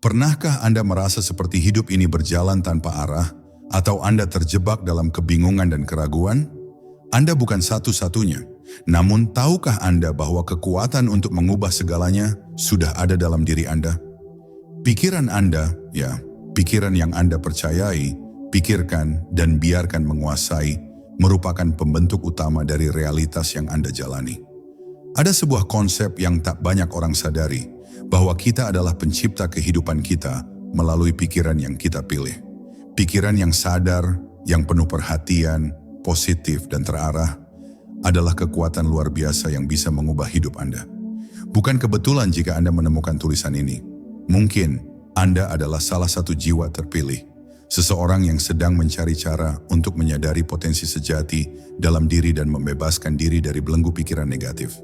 Pernahkah Anda merasa seperti hidup ini berjalan tanpa arah, atau Anda terjebak dalam kebingungan dan keraguan? Anda bukan satu-satunya, namun tahukah Anda bahwa kekuatan untuk mengubah segalanya sudah ada dalam diri Anda? Pikiran Anda, pikiran yang Anda percayai, pikirkan dan biarkan menguasai, merupakan pembentuk utama dari realitas yang Anda jalani. Ada sebuah konsep yang tak banyak orang sadari, bahwa kita adalah pencipta kehidupan kita melalui pikiran yang kita pilih. Pikiran yang sadar, yang penuh perhatian, positif dan terarah, adalah kekuatan luar biasa yang bisa mengubah hidup Anda. Bukan kebetulan jika Anda menemukan tulisan ini. Mungkin Anda adalah salah satu jiwa terpilih, seseorang yang sedang mencari cara untuk menyadari potensi sejati dalam diri dan membebaskan diri dari belenggu pikiran negatif.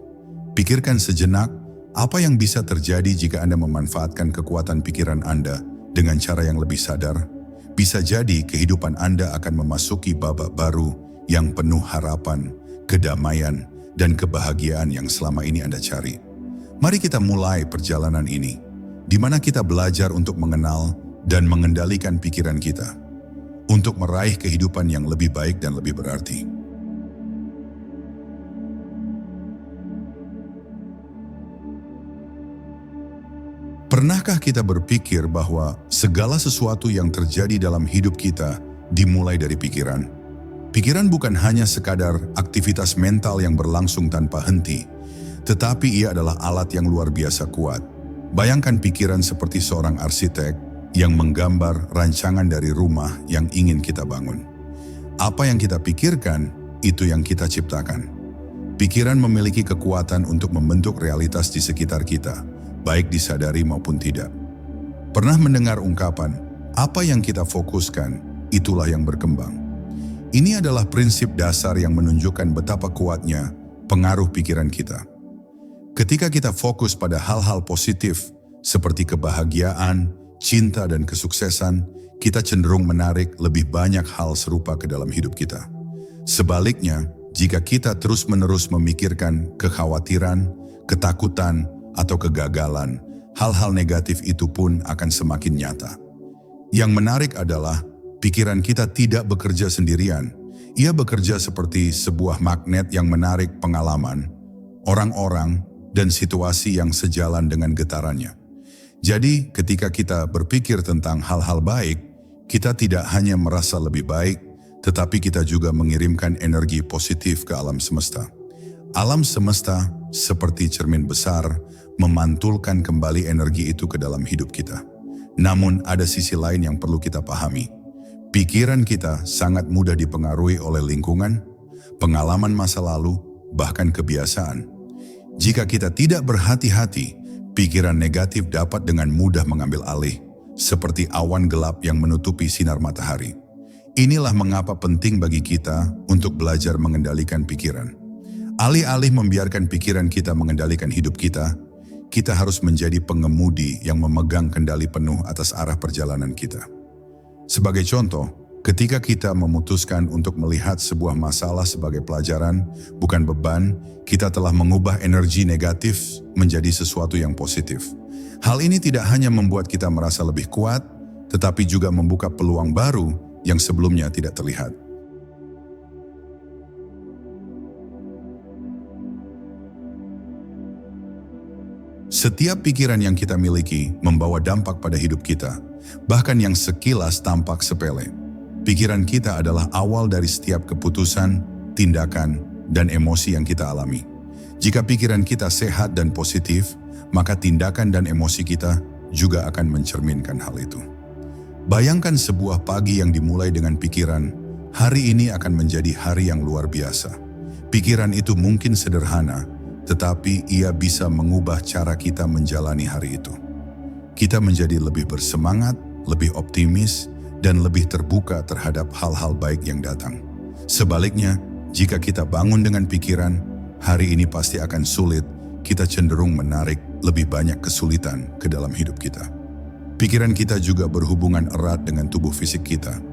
Pikirkan sejenak, apa yang bisa terjadi jika Anda memanfaatkan kekuatan pikiran Anda dengan cara yang lebih sadar? Bisa jadi kehidupan Anda akan memasuki babak baru yang penuh harapan, kedamaian, dan kebahagiaan yang selama ini Anda cari. Mari kita mulai perjalanan ini, di mana kita belajar untuk mengenal dan mengendalikan pikiran kita, untuk meraih kehidupan yang lebih baik dan lebih berarti. Pernahkah kita berpikir bahwa segala sesuatu yang terjadi dalam hidup kita dimulai dari pikiran? Pikiran bukan hanya sekadar aktivitas mental yang berlangsung tanpa henti, tetapi ia adalah alat yang luar biasa kuat. Bayangkan pikiran seperti seorang arsitek yang menggambar rancangan dari rumah yang ingin kita bangun. Apa yang kita pikirkan, itu yang kita ciptakan. Pikiran memiliki kekuatan untuk membentuk realitas di sekitar kita, baik disadari maupun tidak. Pernah mendengar ungkapan, apa yang kita fokuskan, itulah yang berkembang. Ini adalah prinsip dasar yang menunjukkan betapa kuatnya pengaruh pikiran kita. Ketika kita fokus pada hal-hal positif, seperti kebahagiaan, cinta dan kesuksesan, kita cenderung menarik lebih banyak hal serupa ke dalam hidup kita. Sebaliknya, jika kita terus-menerus memikirkan kekhawatiran, ketakutan, atau kegagalan, hal-hal negatif itu pun akan semakin nyata. Yang menarik adalah, pikiran kita tidak bekerja sendirian. Ia bekerja seperti sebuah magnet yang menarik pengalaman, orang-orang, dan situasi yang sejalan dengan getarannya. Jadi, ketika kita berpikir tentang hal-hal baik, kita tidak hanya merasa lebih baik, tetapi kita juga mengirimkan energi positif ke alam semesta. Alam semesta, seperti cermin besar, memantulkan kembali energi itu ke dalam hidup kita. Namun ada sisi lain yang perlu kita pahami. Pikiran kita sangat mudah dipengaruhi oleh lingkungan, pengalaman masa lalu, bahkan kebiasaan. Jika kita tidak berhati-hati, pikiran negatif dapat dengan mudah mengambil alih, seperti awan gelap yang menutupi sinar matahari. Inilah mengapa penting bagi kita untuk belajar mengendalikan pikiran. Alih-alih membiarkan pikiran kita mengendalikan hidup kita, kita harus menjadi pengemudi yang memegang kendali penuh atas arah perjalanan kita. Sebagai contoh, ketika kita memutuskan untuk melihat sebuah masalah sebagai pelajaran, bukan beban, kita telah mengubah energi negatif menjadi sesuatu yang positif. Hal ini tidak hanya membuat kita merasa lebih kuat, tetapi juga membuka peluang baru yang sebelumnya tidak terlihat. Setiap pikiran yang kita miliki membawa dampak pada hidup kita, bahkan yang sekilas tampak sepele. Pikiran kita adalah awal dari setiap keputusan, tindakan, dan emosi yang kita alami. Jika pikiran kita sehat dan positif, maka tindakan dan emosi kita juga akan mencerminkan hal itu. Bayangkan sebuah pagi yang dimulai dengan pikiran, hari ini akan menjadi hari yang luar biasa. Pikiran itu mungkin sederhana, tetapi ia bisa mengubah cara kita menjalani hari itu. Kita menjadi lebih bersemangat, lebih optimis, dan lebih terbuka terhadap hal-hal baik yang datang. Sebaliknya, jika kita bangun dengan pikiran, hari ini pasti akan sulit, kita cenderung menarik lebih banyak kesulitan ke dalam hidup kita. Pikiran kita juga berhubungan erat dengan tubuh fisik kita.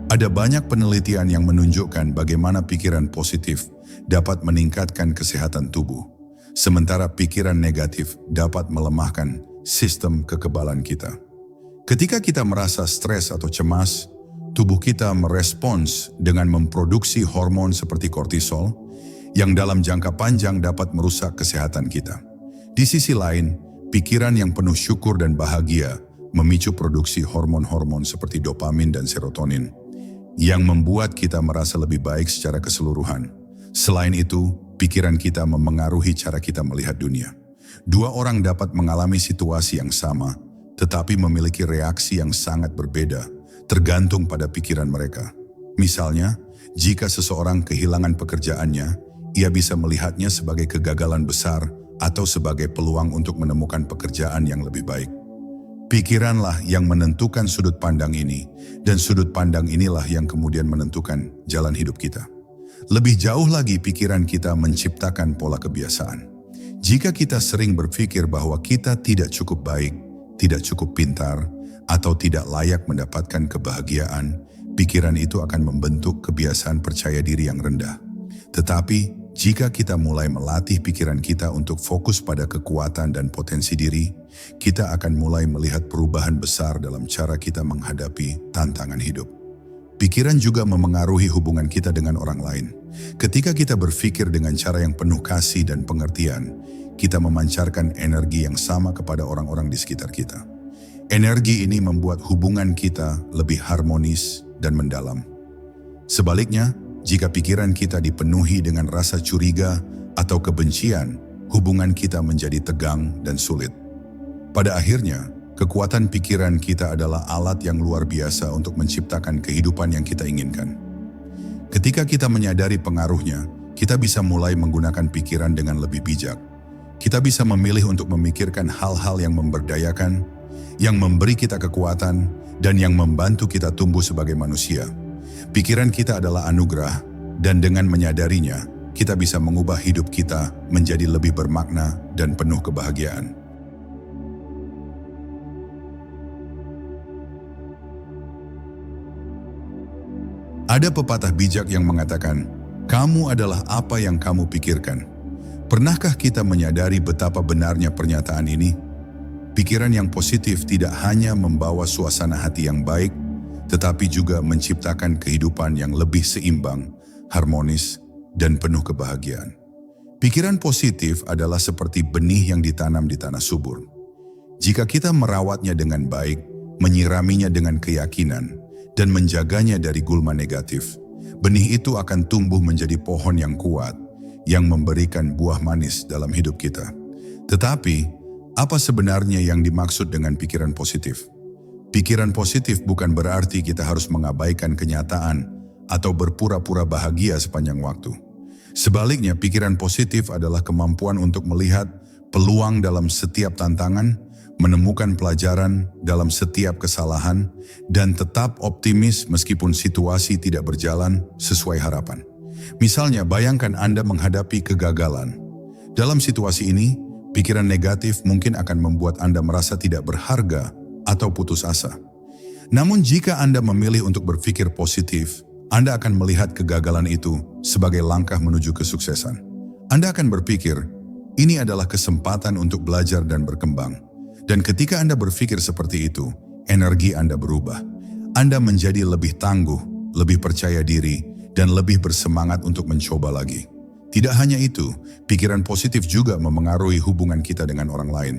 Ada banyak penelitian yang menunjukkan bagaimana pikiran positif dapat meningkatkan kesehatan tubuh, sementara pikiran negatif dapat melemahkan sistem kekebalan kita. Ketika kita merasa stres atau cemas, tubuh kita merespons dengan memproduksi hormon seperti kortisol yang dalam jangka panjang dapat merusak kesehatan kita. Di sisi lain, pikiran yang penuh syukur dan bahagia memicu produksi hormon-hormon seperti dopamin dan serotonin yang membuat kita merasa lebih baik secara keseluruhan. Selain itu, pikiran kita memengaruhi cara kita melihat dunia. Dua orang dapat mengalami situasi yang sama, tetapi memiliki reaksi yang sangat berbeda, tergantung pada pikiran mereka. Misalnya, jika seseorang kehilangan pekerjaannya, ia bisa melihatnya sebagai kegagalan besar atau sebagai peluang untuk menemukan pekerjaan yang lebih baik. Pikiranlah yang menentukan sudut pandang ini, dan sudut pandang inilah yang kemudian menentukan jalan hidup kita. Lebih jauh lagi, pikiran kita menciptakan pola kebiasaan. Jika kita sering berpikir bahwa kita tidak cukup baik, tidak cukup pintar, atau tidak layak mendapatkan kebahagiaan, pikiran itu akan membentuk kebiasaan percaya diri yang rendah. Tetapi, jika kita mulai melatih pikiran kita untuk fokus pada kekuatan dan potensi diri, kita akan mulai melihat perubahan besar dalam cara kita menghadapi tantangan hidup. Pikiran juga memengaruhi hubungan kita dengan orang lain. Ketika kita berpikir dengan cara yang penuh kasih dan pengertian, kita memancarkan energi yang sama kepada orang-orang di sekitar kita. Energi ini membuat hubungan kita lebih harmonis dan mendalam. Sebaliknya, jika pikiran kita dipenuhi dengan rasa curiga atau kebencian, hubungan kita menjadi tegang dan sulit. Pada akhirnya, kekuatan pikiran kita adalah alat yang luar biasa untuk menciptakan kehidupan yang kita inginkan. Ketika kita menyadari pengaruhnya, kita bisa mulai menggunakan pikiran dengan lebih bijak. Kita bisa memilih untuk memikirkan hal-hal yang memberdayakan, yang memberi kita kekuatan, dan yang membantu kita tumbuh sebagai manusia. Pikiran kita adalah anugerah, dan dengan menyadarinya, kita bisa mengubah hidup kita menjadi lebih bermakna dan penuh kebahagiaan. Ada pepatah bijak yang mengatakan, "Kamu adalah apa yang kamu pikirkan." Pernahkah kita menyadari betapa benarnya pernyataan ini? Pikiran yang positif tidak hanya membawa suasana hati yang baik, tetapi juga menciptakan kehidupan yang lebih seimbang, harmonis, dan penuh kebahagiaan. Pikiran positif adalah seperti benih yang ditanam di tanah subur. Jika kita merawatnya dengan baik, menyiraminya dengan keyakinan, dan menjaganya dari gulma negatif, benih itu akan tumbuh menjadi pohon yang kuat, yang memberikan buah manis dalam hidup kita. Tetapi, apa sebenarnya yang dimaksud dengan pikiran positif? Pikiran positif bukan berarti kita harus mengabaikan kenyataan atau berpura-pura bahagia sepanjang waktu. Sebaliknya, pikiran positif adalah kemampuan untuk melihat peluang dalam setiap tantangan, menemukan pelajaran dalam setiap kesalahan, dan tetap optimis meskipun situasi tidak berjalan sesuai harapan. Misalnya, bayangkan Anda menghadapi kegagalan. Dalam situasi ini, pikiran negatif mungkin akan membuat Anda merasa tidak berharga atau putus asa. Namun jika Anda memilih untuk berpikir positif, Anda akan melihat kegagalan itu sebagai langkah menuju kesuksesan. Anda akan berpikir, ini adalah kesempatan untuk belajar dan berkembang. Dan ketika Anda berpikir seperti itu, energi Anda berubah. Anda menjadi lebih tangguh, lebih percaya diri, dan lebih bersemangat untuk mencoba lagi. Tidak hanya itu, pikiran positif juga memengaruhi hubungan kita dengan orang lain.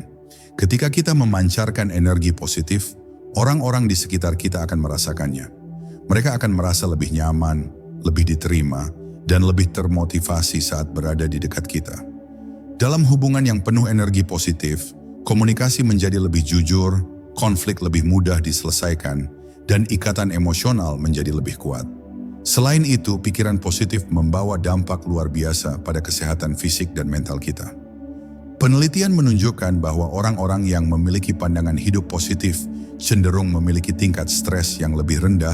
Ketika kita memancarkan energi positif, orang-orang di sekitar kita akan merasakannya. Mereka akan merasa lebih nyaman, lebih diterima, dan lebih termotivasi saat berada di dekat kita. Dalam hubungan yang penuh energi positif, komunikasi menjadi lebih jujur, konflik lebih mudah diselesaikan, dan ikatan emosional menjadi lebih kuat. Selain itu, pikiran positif membawa dampak luar biasa pada kesehatan fisik dan mental kita. Penelitian menunjukkan bahwa orang-orang yang memiliki pandangan hidup positif cenderung memiliki tingkat stres yang lebih rendah,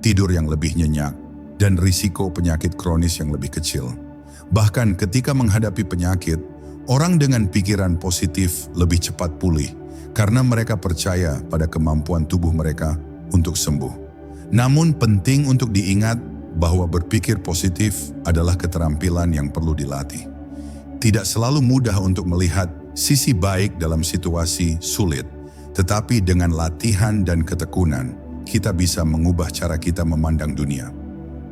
tidur yang lebih nyenyak, dan risiko penyakit kronis yang lebih kecil. Bahkan ketika menghadapi penyakit, orang dengan pikiran positif lebih cepat pulih karena mereka percaya pada kemampuan tubuh mereka untuk sembuh. Namun penting untuk diingat bahwa berpikir positif adalah keterampilan yang perlu dilatih. Tidak selalu mudah untuk melihat sisi baik dalam situasi sulit, Tetapi dengan latihan dan ketekunan, kita bisa mengubah cara kita memandang dunia.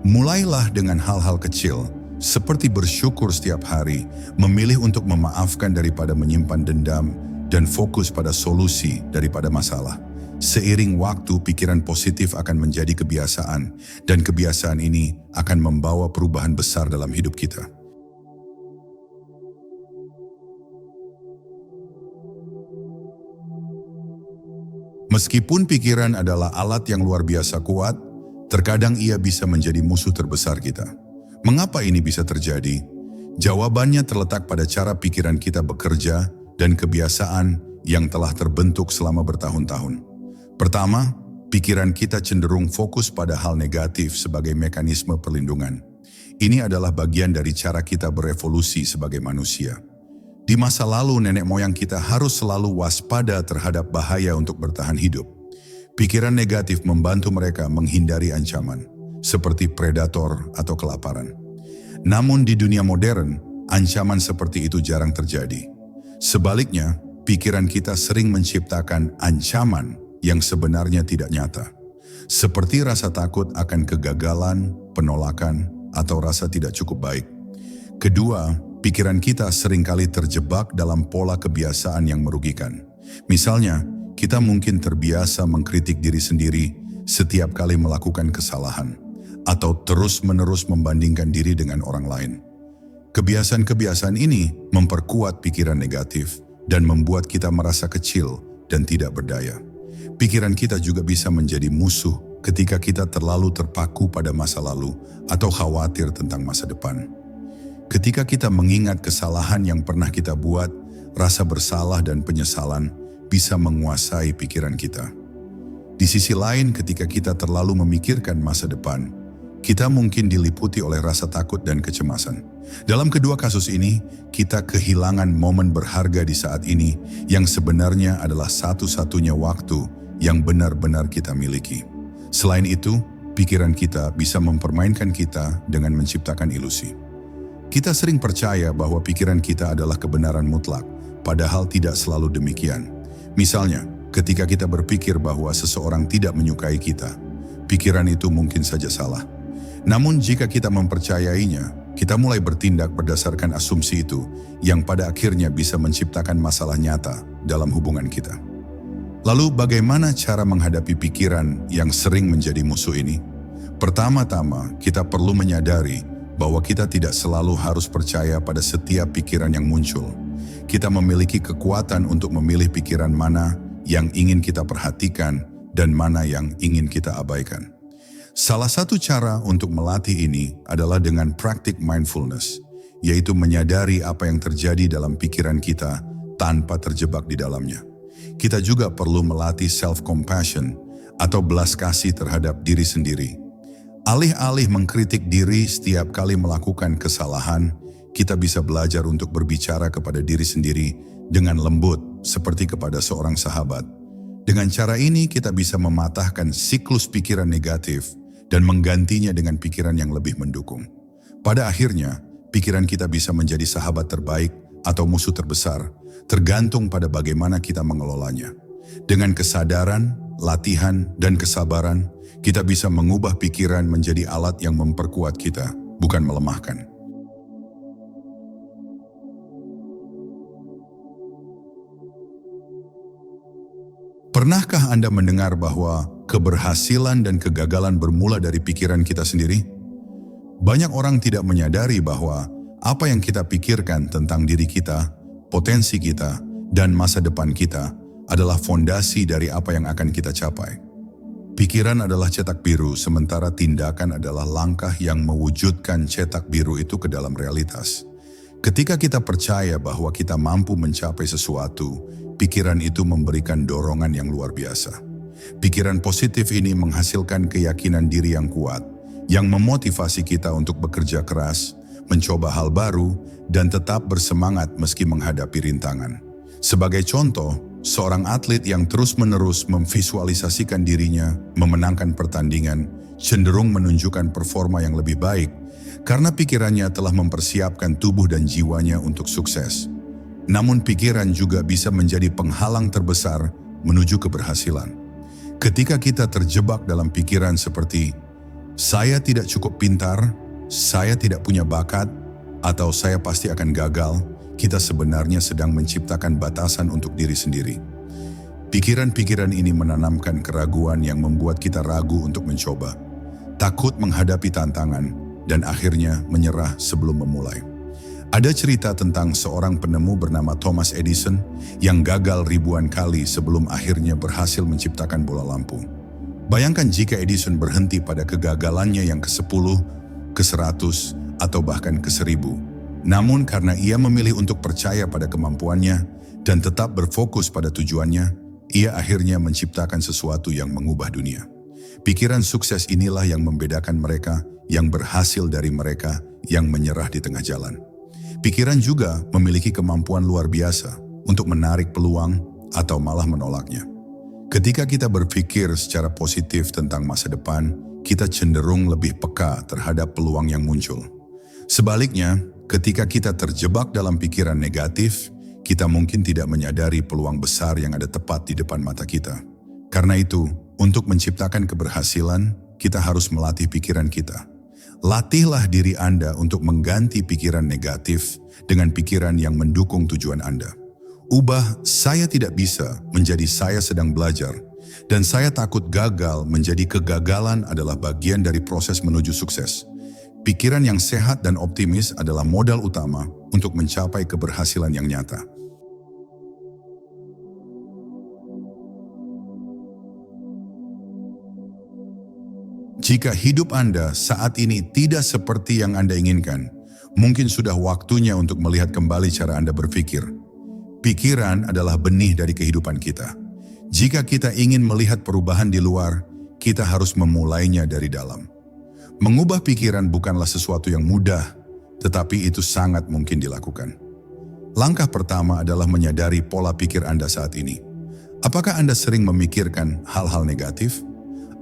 Mulailah dengan hal-hal kecil, seperti bersyukur setiap hari, memilih untuk memaafkan daripada menyimpan dendam, dan fokus pada solusi daripada masalah. Seiring waktu, pikiran positif akan menjadi kebiasaan, dan kebiasaan ini akan membawa perubahan besar dalam hidup kita. Meskipun pikiran adalah alat yang luar biasa kuat, terkadang ia bisa menjadi musuh terbesar kita. Mengapa ini bisa terjadi? Jawabannya terletak pada cara pikiran kita bekerja dan kebiasaan yang telah terbentuk selama bertahun-tahun. Pertama, pikiran kita cenderung fokus pada hal negatif sebagai mekanisme perlindungan. Ini adalah bagian dari cara kita berevolusi sebagai manusia. Di masa lalu, nenek moyang kita harus selalu waspada terhadap bahaya untuk bertahan hidup. Pikiran negatif membantu mereka menghindari ancaman, seperti predator atau kelaparan. Namun di dunia modern, ancaman seperti itu jarang terjadi. Sebaliknya, pikiran kita sering menciptakan ancaman yang sebenarnya tidak nyata. Seperti rasa takut akan kegagalan, penolakan, atau rasa tidak cukup baik. Kedua, pikiran kita seringkali terjebak dalam pola kebiasaan yang merugikan. Misalnya, kita mungkin terbiasa mengkritik diri sendiri setiap kali melakukan kesalahan, atau terus-menerus membandingkan diri dengan orang lain. Kebiasaan-kebiasaan ini memperkuat pikiran negatif dan membuat kita merasa kecil dan tidak berdaya. Pikiran kita juga bisa menjadi musuh ketika kita terlalu terpaku pada masa lalu atau khawatir tentang masa depan. Ketika kita mengingat kesalahan yang pernah kita buat, rasa bersalah dan penyesalan bisa menguasai pikiran kita. Di sisi lain, ketika kita terlalu memikirkan masa depan, kita mungkin diliputi oleh rasa takut dan kecemasan. Dalam kedua kasus ini, kita kehilangan momen berharga di saat ini yang sebenarnya adalah satu-satunya waktu yang benar-benar kita miliki. Selain itu, pikiran kita bisa mempermainkan kita dengan menciptakan ilusi. Kita sering percaya bahwa pikiran kita adalah kebenaran mutlak, padahal tidak selalu demikian. Misalnya, ketika kita berpikir bahwa seseorang tidak menyukai kita, pikiran itu mungkin saja salah. Namun jika kita mempercayainya, kita mulai bertindak berdasarkan asumsi itu yang pada akhirnya bisa menciptakan masalah nyata dalam hubungan kita. Lalu bagaimana cara menghadapi pikiran yang sering menjadi musuh ini? Pertama-tama, kita perlu menyadari bahwa kita tidak selalu harus percaya pada setiap pikiran yang muncul. Kita memiliki kekuatan untuk memilih pikiran mana yang ingin kita perhatikan dan mana yang ingin kita abaikan. Salah satu cara untuk melatih ini adalah dengan praktik mindfulness, yaitu menyadari apa yang terjadi dalam pikiran kita tanpa terjebak di dalamnya. Kita juga perlu melatih self-compassion atau belas kasih terhadap diri sendiri. Alih-alih mengkritik diri setiap kali melakukan kesalahan, kita bisa belajar untuk berbicara kepada diri sendiri dengan lembut seperti kepada seorang sahabat. Dengan cara ini kita bisa mematahkan siklus pikiran negatif dan menggantinya dengan pikiran yang lebih mendukung. Pada akhirnya, pikiran kita bisa menjadi sahabat terbaik atau musuh terbesar, tergantung pada bagaimana kita mengelolanya. Dengan kesadaran, latihan, dan kesabaran, kita bisa mengubah pikiran menjadi alat yang memperkuat kita, bukan melemahkan. Pernahkah Anda mendengar bahwa keberhasilan dan kegagalan bermula dari pikiran kita sendiri? Banyak orang tidak menyadari bahwa apa yang kita pikirkan tentang diri kita, potensi kita, dan masa depan kita adalah fondasi dari apa yang akan kita capai. Pikiran adalah cetak biru, sementara tindakan adalah langkah yang mewujudkan cetak biru itu ke dalam realitas. Ketika kita percaya bahwa kita mampu mencapai sesuatu, pikiran itu memberikan dorongan yang luar biasa. Pikiran positif ini menghasilkan keyakinan diri yang kuat, yang memotivasi kita untuk bekerja keras, mencoba hal baru, dan tetap bersemangat meski menghadapi rintangan. Sebagai contoh, seorang atlet yang terus-menerus memvisualisasikan dirinya memenangkan pertandingan, cenderung menunjukkan performa yang lebih baik, karena pikirannya telah mempersiapkan tubuh dan jiwanya untuk sukses. Namun pikiran juga bisa menjadi penghalang terbesar menuju keberhasilan. Ketika kita terjebak dalam pikiran seperti, saya tidak cukup pintar, saya tidak punya bakat, atau saya pasti akan gagal, kita sebenarnya sedang menciptakan batasan untuk diri sendiri. Pikiran-pikiran ini menanamkan keraguan yang membuat kita ragu untuk mencoba, takut menghadapi tantangan, dan akhirnya menyerah sebelum memulai. Ada cerita tentang seorang penemu bernama Thomas Edison yang gagal ribuan kali sebelum akhirnya berhasil menciptakan bola lampu. Bayangkan jika Edison berhenti pada kegagalannya yang ke-10, ke-100, atau bahkan ke-1000. Namun karena ia memilih untuk percaya pada kemampuannya dan tetap berfokus pada tujuannya, ia akhirnya menciptakan sesuatu yang mengubah dunia. Pikiran sukses inilah yang membedakan mereka yang berhasil dari mereka yang menyerah di tengah jalan. Pikiran juga memiliki kemampuan luar biasa untuk menarik peluang atau malah menolaknya. Ketika kita berpikir secara positif tentang masa depan, kita cenderung lebih peka terhadap peluang yang muncul. Sebaliknya, ketika kita terjebak dalam pikiran negatif, kita mungkin tidak menyadari peluang besar yang ada tepat di depan mata kita. Karena itu, untuk menciptakan keberhasilan, kita harus melatih pikiran kita. Latihlah diri Anda untuk mengganti pikiran negatif dengan pikiran yang mendukung tujuan Anda. Ubah "saya tidak bisa" menjadi "saya sedang belajar", dan "saya takut gagal" menjadi "kegagalan adalah bagian dari proses menuju sukses". Pikiran yang sehat dan optimis adalah modal utama untuk mencapai keberhasilan yang nyata. Jika hidup Anda saat ini tidak seperti yang Anda inginkan, mungkin sudah waktunya untuk melihat kembali cara Anda berpikir. Pikiran adalah benih dari kehidupan kita. Jika kita ingin melihat perubahan di luar, kita harus memulainya dari dalam. Mengubah pikiran bukanlah sesuatu yang mudah, tetapi itu sangat mungkin dilakukan. Langkah pertama adalah menyadari pola pikir Anda saat ini. Apakah Anda sering memikirkan hal-hal negatif?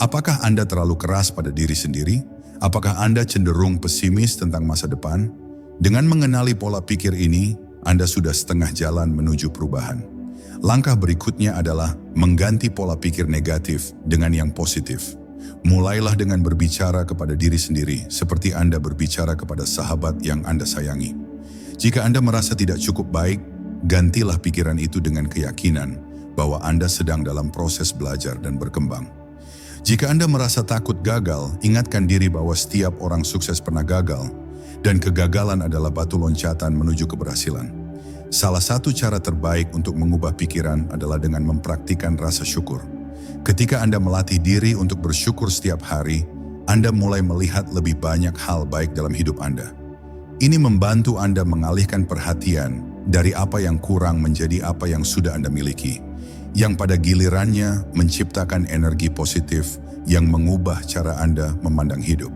Apakah Anda terlalu keras pada diri sendiri? Apakah Anda cenderung pesimis tentang masa depan? Dengan mengenali pola pikir ini, Anda sudah setengah jalan menuju perubahan. Langkah berikutnya adalah mengganti pola pikir negatif dengan yang positif. Mulailah dengan berbicara kepada diri sendiri seperti Anda berbicara kepada sahabat yang Anda sayangi. Jika Anda merasa tidak cukup baik, gantilah pikiran itu dengan keyakinan bahwa Anda sedang dalam proses belajar dan berkembang. Jika Anda merasa takut gagal, ingatkan diri bahwa setiap orang sukses pernah gagal, dan kegagalan adalah batu loncatan menuju keberhasilan. Salah satu cara terbaik untuk mengubah pikiran adalah dengan mempraktikkan rasa syukur. Ketika Anda melatih diri untuk bersyukur setiap hari, Anda mulai melihat lebih banyak hal baik dalam hidup Anda. Ini membantu Anda mengalihkan perhatian dari apa yang kurang menjadi apa yang sudah Anda miliki, yang pada gilirannya menciptakan energi positif yang mengubah cara Anda memandang hidup.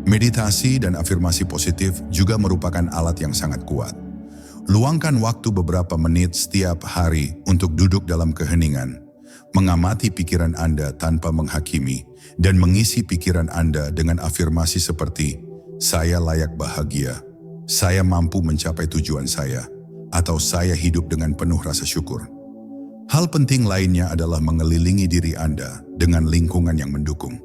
Meditasi dan afirmasi positif juga merupakan alat yang sangat kuat. Luangkan waktu beberapa menit setiap hari untuk duduk dalam keheningan, mengamati pikiran Anda tanpa menghakimi, dan mengisi pikiran Anda dengan afirmasi seperti, "Saya layak bahagia", "Saya mampu mencapai tujuan saya", atau "Saya hidup dengan penuh rasa syukur". Hal penting lainnya adalah mengelilingi diri Anda dengan lingkungan yang mendukung.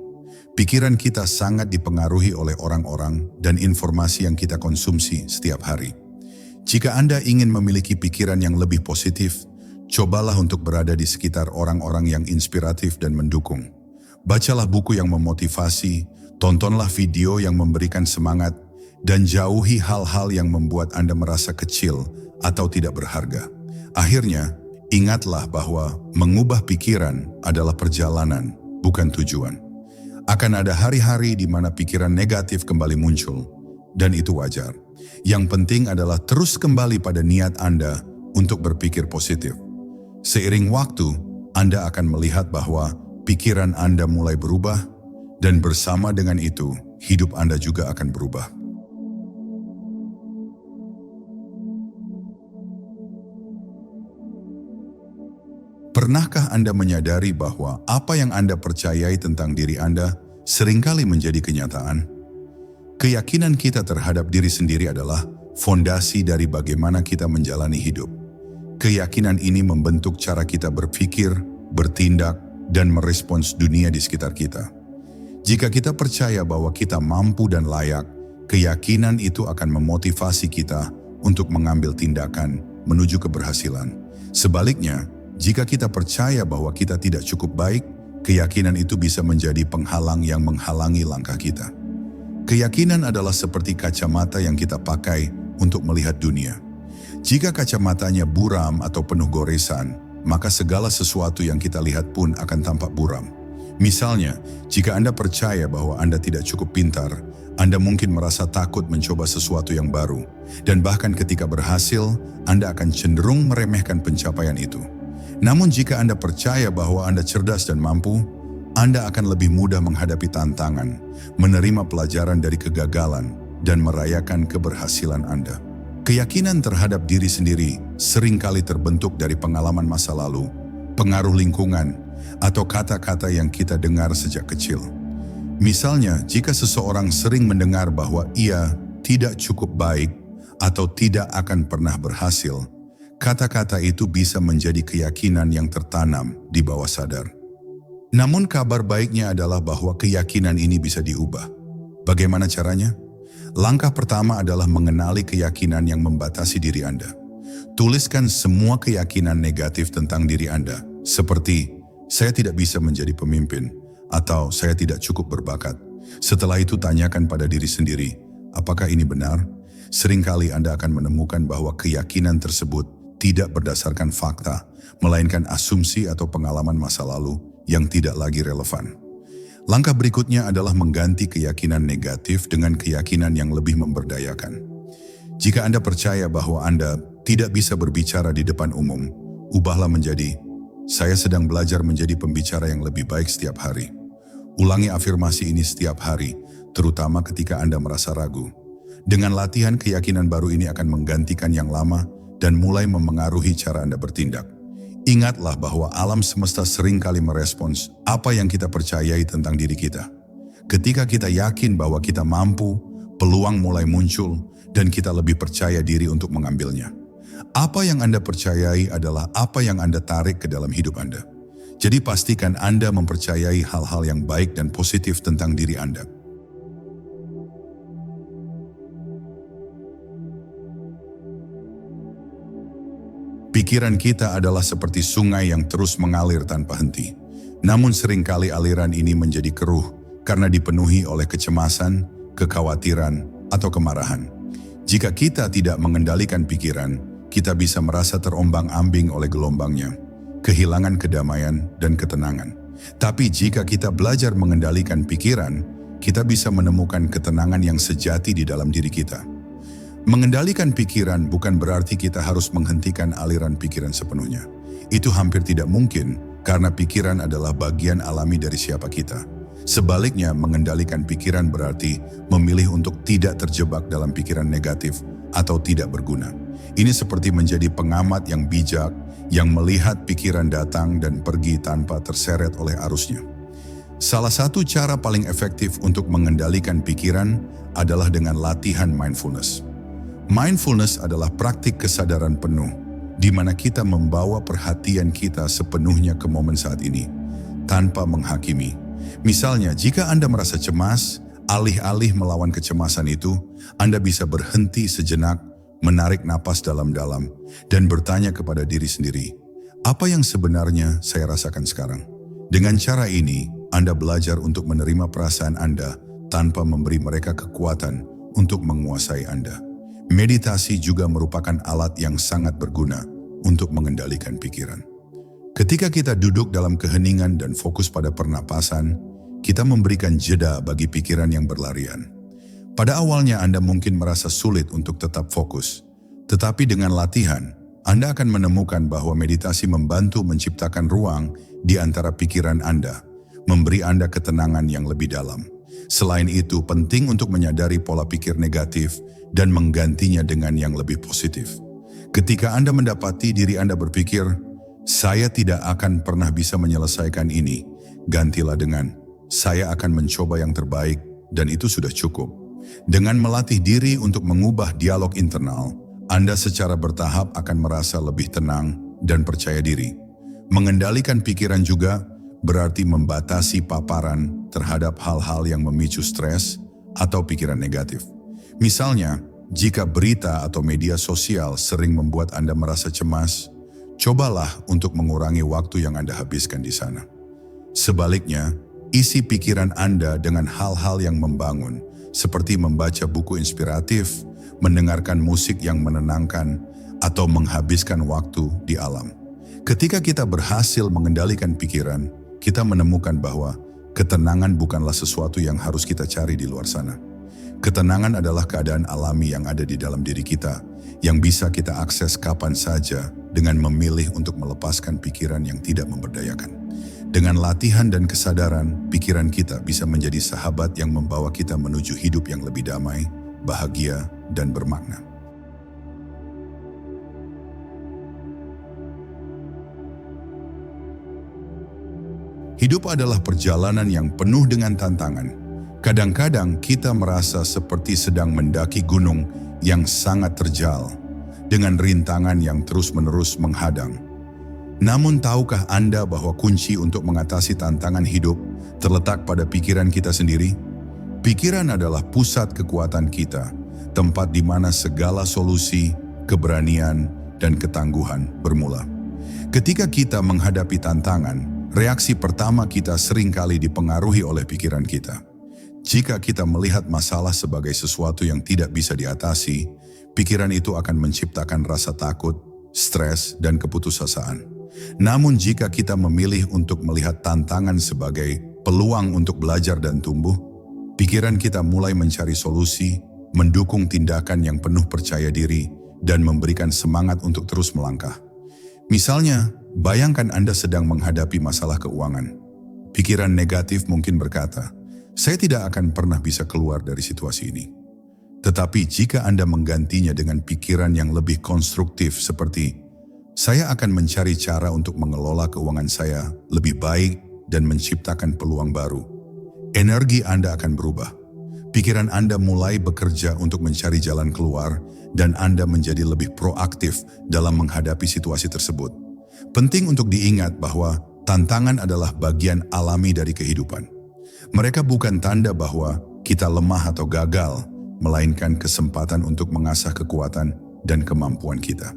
Pikiran kita sangat dipengaruhi oleh orang-orang dan informasi yang kita konsumsi setiap hari. Jika Anda ingin memiliki pikiran yang lebih positif, cobalah untuk berada di sekitar orang-orang yang inspiratif dan mendukung. Bacalah buku yang memotivasi, tontonlah video yang memberikan semangat, dan jauhi hal-hal yang membuat Anda merasa kecil atau tidak berharga. Akhirnya, ingatlah bahwa mengubah pikiran adalah perjalanan, bukan tujuan. Akan ada hari-hari di mana pikiran negatif kembali muncul, dan itu wajar. Yang penting adalah terus kembali pada niat Anda untuk berpikir positif. Seiring waktu, Anda akan melihat bahwa pikiran Anda mulai berubah, dan bersama dengan itu, hidup Anda juga akan berubah. Pernahkah Anda menyadari bahwa apa yang Anda percayai tentang diri Anda seringkali menjadi kenyataan? Keyakinan kita terhadap diri sendiri adalah fondasi dari bagaimana kita menjalani hidup. Keyakinan ini membentuk cara kita berpikir, bertindak, dan merespons dunia di sekitar kita. Jika kita percaya bahwa kita mampu dan layak, keyakinan itu akan memotivasi kita untuk mengambil tindakan menuju keberhasilan. Sebaliknya, jika kita percaya bahwa kita tidak cukup baik, keyakinan itu bisa menjadi penghalang yang menghalangi langkah kita. Keyakinan adalah seperti kacamata yang kita pakai untuk melihat dunia. Jika kacamatanya buram atau penuh goresan, maka segala sesuatu yang kita lihat pun akan tampak buram. Misalnya, jika Anda percaya bahwa Anda tidak cukup pintar, Anda mungkin merasa takut mencoba sesuatu yang baru, dan bahkan ketika berhasil, Anda akan cenderung meremehkan pencapaian itu. Namun jika Anda percaya bahwa Anda cerdas dan mampu, Anda akan lebih mudah menghadapi tantangan, menerima pelajaran dari kegagalan, dan merayakan keberhasilan Anda. Keyakinan terhadap diri sendiri seringkali terbentuk dari pengalaman masa lalu, pengaruh lingkungan, atau kata-kata yang kita dengar sejak kecil. Misalnya, jika seseorang sering mendengar bahwa ia tidak cukup baik atau tidak akan pernah berhasil, kata-kata itu bisa menjadi keyakinan yang tertanam di bawah sadar. Namun kabar baiknya adalah bahwa keyakinan ini bisa diubah. Bagaimana caranya? Langkah pertama adalah mengenali keyakinan yang membatasi diri Anda. Tuliskan semua keyakinan negatif tentang diri Anda, seperti saya tidak bisa menjadi pemimpin, atau saya tidak cukup berbakat. Setelah itu tanyakan pada diri sendiri, apakah ini benar? Seringkali Anda akan menemukan bahwa keyakinan tersebut tidak berdasarkan fakta, melainkan asumsi atau pengalaman masa lalu yang tidak lagi relevan. Langkah berikutnya adalah mengganti keyakinan negatif dengan keyakinan yang lebih memberdayakan. Jika Anda percaya bahwa Anda tidak bisa berbicara di depan umum, ubahlah menjadi, saya sedang belajar menjadi pembicara yang lebih baik setiap hari. Ulangi afirmasi ini setiap hari, terutama ketika Anda merasa ragu. Dengan latihan, keyakinan baru ini akan menggantikan yang lama dan mulai memengaruhi cara Anda bertindak. Ingatlah bahwa alam semesta seringkali merespons apa yang kita percayai tentang diri kita. Ketika kita yakin bahwa kita mampu, peluang mulai muncul dan kita lebih percaya diri untuk mengambilnya. Apa yang Anda percayai adalah apa yang Anda tarik ke dalam hidup Anda. Jadi pastikan Anda mempercayai hal-hal yang baik dan positif tentang diri Anda. Pikiran kita adalah seperti sungai yang terus mengalir tanpa henti. Namun seringkali aliran ini menjadi keruh karena dipenuhi oleh kecemasan, kekhawatiran, atau kemarahan. Jika kita tidak mengendalikan pikiran, kita bisa merasa terombang-ambing oleh gelombangnya, kehilangan kedamaian dan ketenangan. Tapi jika kita belajar mengendalikan pikiran, kita bisa menemukan ketenangan yang sejati di dalam diri kita. Mengendalikan pikiran bukan berarti kita harus menghentikan aliran pikiran sepenuhnya. Itu hampir tidak mungkin karena pikiran adalah bagian alami dari siapa kita. Sebaliknya, mengendalikan pikiran berarti memilih untuk tidak terjebak dalam pikiran negatif atau tidak berguna. Ini seperti menjadi pengamat yang bijak, yang melihat pikiran datang dan pergi tanpa terseret oleh arusnya. Salah satu cara paling efektif untuk mengendalikan pikiran adalah dengan latihan mindfulness. Mindfulness adalah praktik kesadaran penuh, di mana kita membawa perhatian kita sepenuhnya ke momen saat ini, tanpa menghakimi. Misalnya, jika Anda merasa cemas, alih-alih melawan kecemasan itu, Anda bisa berhenti sejenak, menarik napas dalam-dalam, dan bertanya kepada diri sendiri, apa yang sebenarnya saya rasakan sekarang? Dengan cara ini, Anda belajar untuk menerima perasaan Anda tanpa memberi mereka kekuatan untuk menguasai Anda. Meditasi juga merupakan alat yang sangat berguna untuk mengendalikan pikiran. Ketika kita duduk dalam keheningan dan fokus pada pernapasan, kita memberikan jeda bagi pikiran yang berlarian. Pada awalnya Anda mungkin merasa sulit untuk tetap fokus, tetapi dengan latihan, Anda akan menemukan bahwa meditasi membantu menciptakan ruang di antara pikiran Anda, memberi Anda ketenangan yang lebih dalam. Selain itu, penting untuk menyadari pola pikir negatif dan menggantinya dengan yang lebih positif. Ketika Anda mendapati diri Anda berpikir, saya tidak akan pernah bisa menyelesaikan ini, gantilah dengan, saya akan mencoba yang terbaik dan itu sudah cukup. Dengan melatih diri untuk mengubah dialog internal, Anda secara bertahap akan merasa lebih tenang dan percaya diri. Mengendalikan pikiran juga berarti membatasi paparan terhadap hal-hal yang memicu stres atau pikiran negatif. Misalnya, jika berita atau media sosial sering membuat Anda merasa cemas, cobalah untuk mengurangi waktu yang Anda habiskan di sana. Sebaliknya, isi pikiran Anda dengan hal-hal yang membangun, seperti membaca buku inspiratif, mendengarkan musik yang menenangkan, atau menghabiskan waktu di alam. Ketika kita berhasil mengendalikan pikiran, kita menemukan bahwa ketenangan bukanlah sesuatu yang harus kita cari di luar sana. Ketenangan adalah keadaan alami yang ada di dalam diri kita, yang bisa kita akses kapan saja dengan memilih untuk melepaskan pikiran yang tidak memberdayakan. Dengan latihan dan kesadaran, pikiran kita bisa menjadi sahabat yang membawa kita menuju hidup yang lebih damai, bahagia, dan bermakna. Hidup adalah perjalanan yang penuh dengan tantangan. Kadang-kadang kita merasa seperti sedang mendaki gunung yang sangat terjal, dengan rintangan yang terus-menerus menghadang. Namun tahukah Anda bahwa kunci untuk mengatasi tantangan hidup terletak pada pikiran kita sendiri? Pikiran adalah pusat kekuatan kita, tempat di mana segala solusi, keberanian, dan ketangguhan bermula. Ketika kita menghadapi tantangan, reaksi pertama kita seringkali dipengaruhi oleh pikiran kita. Jika kita melihat masalah sebagai sesuatu yang tidak bisa diatasi, pikiran itu akan menciptakan rasa takut, stres, dan keputusasaan. Namun jika kita memilih untuk melihat tantangan sebagai peluang untuk belajar dan tumbuh, pikiran kita mulai mencari solusi, mendukung tindakan yang penuh percaya diri, dan memberikan semangat untuk terus melangkah. Misalnya, bayangkan Anda sedang menghadapi masalah keuangan. Pikiran negatif mungkin berkata, "Saya tidak akan pernah bisa keluar dari situasi ini." Tetapi jika Anda menggantinya dengan pikiran yang lebih konstruktif seperti, "Saya akan mencari cara untuk mengelola keuangan saya lebih baik dan menciptakan peluang baru," energi Anda akan berubah. Pikiran Anda mulai bekerja untuk mencari jalan keluar dan Anda menjadi lebih proaktif dalam menghadapi situasi tersebut. Penting untuk diingat bahwa tantangan adalah bagian alami dari kehidupan. Mereka bukan tanda bahwa kita lemah atau gagal, melainkan kesempatan untuk mengasah kekuatan dan kemampuan kita.